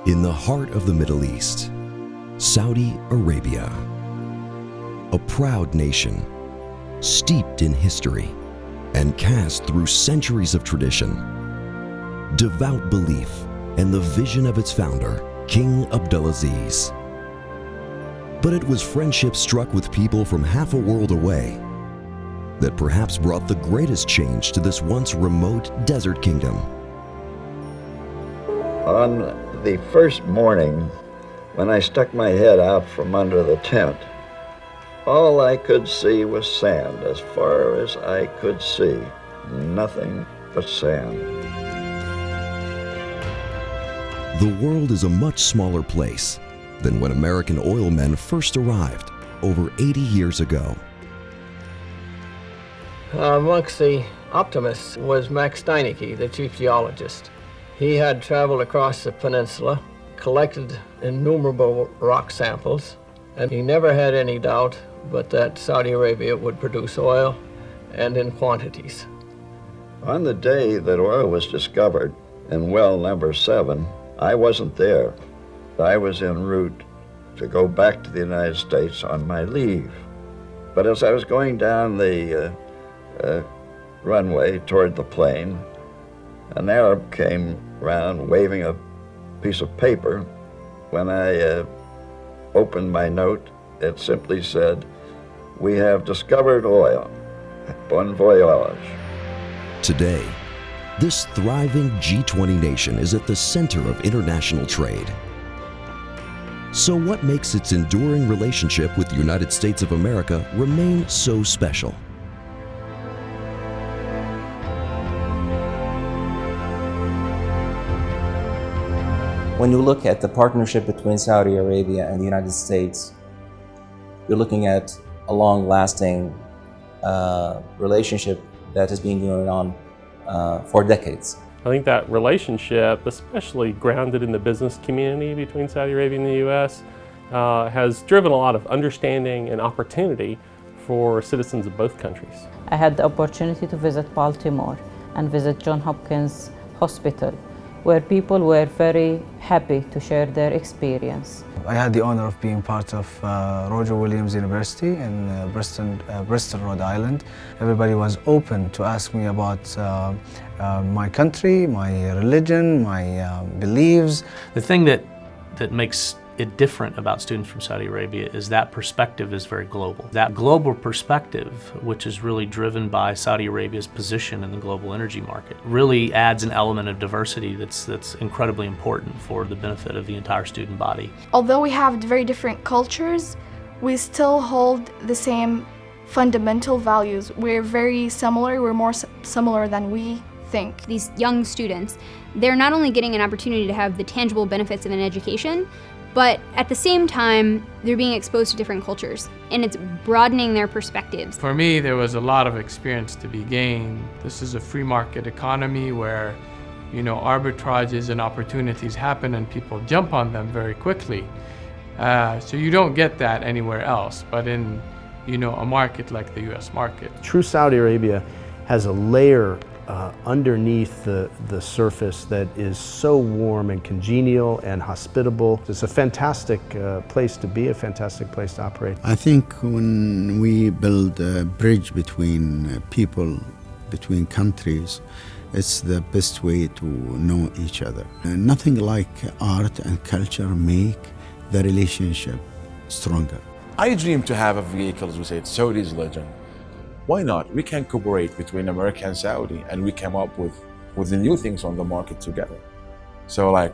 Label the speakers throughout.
Speaker 1: In the heart of the Middle East, Saudi Arabia, a proud nation, steeped in history and cast through centuries of tradition, devout belief, and the vision of its founder, King Abdulaziz. But it was friendship struck with people from half a world away that perhaps brought the greatest change to this once remote desert kingdom.
Speaker 2: On the first morning, when I stuck my head out from under the tent, all I could see was sand as far as I could see. Nothing but sand.
Speaker 1: The world is a much smaller place than when American oil men first arrived over 80 years ago.
Speaker 3: Amongst the optimists was Max Steinecke, the chief geologist. He had traveled across the peninsula, collected innumerable rock samples, and he never had any doubt but that Saudi Arabia would produce oil, and in quantities.
Speaker 2: On the day that oil was discovered in well number 7, I wasn't there. I was en route to go back to the United States on my leave. But as I was going down the runway toward the plane, an Arab came round waving a piece of paper. When I opened my note, it simply said, "We have discovered oil. Bon voyage."
Speaker 1: Today, this thriving G20 nation is at the center of international trade. So what makes its enduring relationship with the United States of America remain so special?
Speaker 4: When you look at the partnership between Saudi Arabia and the United States, you're looking at a long-lasting relationship that has been going on for decades.
Speaker 5: I think that relationship, especially grounded in the business community between Saudi Arabia and the U.S., has driven a lot of understanding and opportunity for citizens of both countries.
Speaker 6: I had the opportunity to visit Baltimore and visit Johns Hopkins Hospital, where people were very happy to share their experience.
Speaker 7: I had the honor of being part of Roger Williams University in Bristol, Rhode Island. Everybody was open to ask me about my country, my religion, my beliefs.
Speaker 8: The thing that makes it different about students from Saudi Arabia is that perspective is very global. That global perspective, which is really driven by Saudi Arabia's position in the global energy market, really adds an element of diversity that's incredibly important for the benefit of the entire student body.
Speaker 9: Although we have very different cultures, we still hold the same fundamental values. We're very similar, we're more similar than we think.
Speaker 10: These young students, they're not only getting an opportunity to have the tangible benefits of an education, but at the same time, they're being exposed to different cultures, and it's broadening their perspectives.
Speaker 11: For me, there was a lot of experience to be gained. This is a free market economy where, arbitrages and opportunities happen and people jump on them very quickly. So you don't get that anywhere else, but in, a market like the U.S. market.
Speaker 12: True Saudi Arabia has a layer underneath the surface that is so warm and congenial and hospitable. It's a fantastic place to be, a fantastic place to operate.
Speaker 13: I think when we build a bridge between people, between countries, it's the best way to know each other. Nothing like art and culture make the relationship stronger.
Speaker 14: I dream to have a vehicle, as we say, Saudi's legend. Why not? We can cooperate between America and Saudi, and we come up with the new things on the market together. So like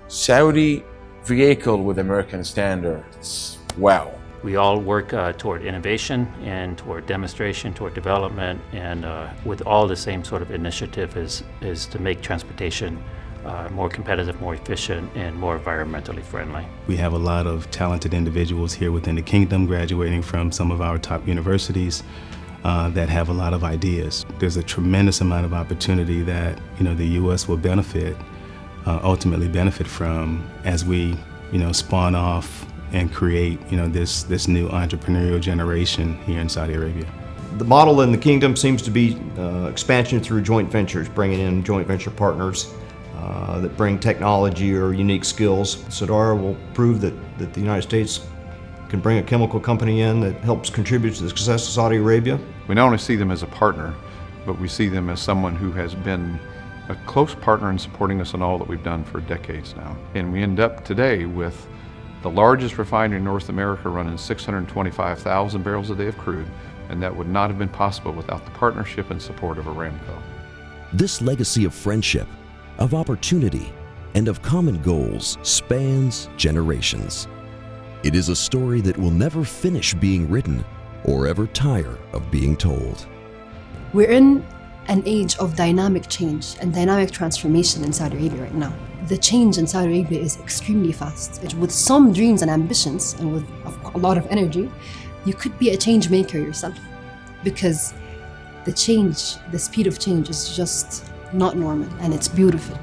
Speaker 14: Saudi vehicle with American standards, wow.
Speaker 15: We all work toward innovation and toward demonstration, toward development, and with all the same sort of initiative is to make transportation more competitive, more efficient, and more environmentally friendly.
Speaker 16: We have a lot of talented individuals here within the kingdom graduating from some of our top universities. That have a lot of ideas. There's a tremendous amount of opportunity that the U.S. will ultimately benefit from as we spawn off and create this new entrepreneurial generation here in Saudi Arabia.
Speaker 17: The model in the kingdom seems to be expansion through joint ventures, bringing in joint venture partners that bring technology or unique skills. Sadara will prove that the United States can bring a chemical company in that helps contribute to the success of Saudi Arabia.
Speaker 18: We not only see them as a partner, but we see them as someone who has been a close partner in supporting us in all that we've done for decades now. And we end up today with the largest refinery in North America running 625,000 barrels a day of crude, and that would not have been possible without the partnership and support of Aramco.
Speaker 1: This legacy of friendship, of opportunity, and of common goals spans generations. It is a story that will never finish being written or ever tire of being told.
Speaker 19: We're in an age of dynamic change and dynamic transformation in Saudi Arabia right now. The change in Saudi Arabia is extremely fast. With some dreams and ambitions and with a lot of energy, you could be a change maker yourself, because the speed of change is just not normal, and it's beautiful.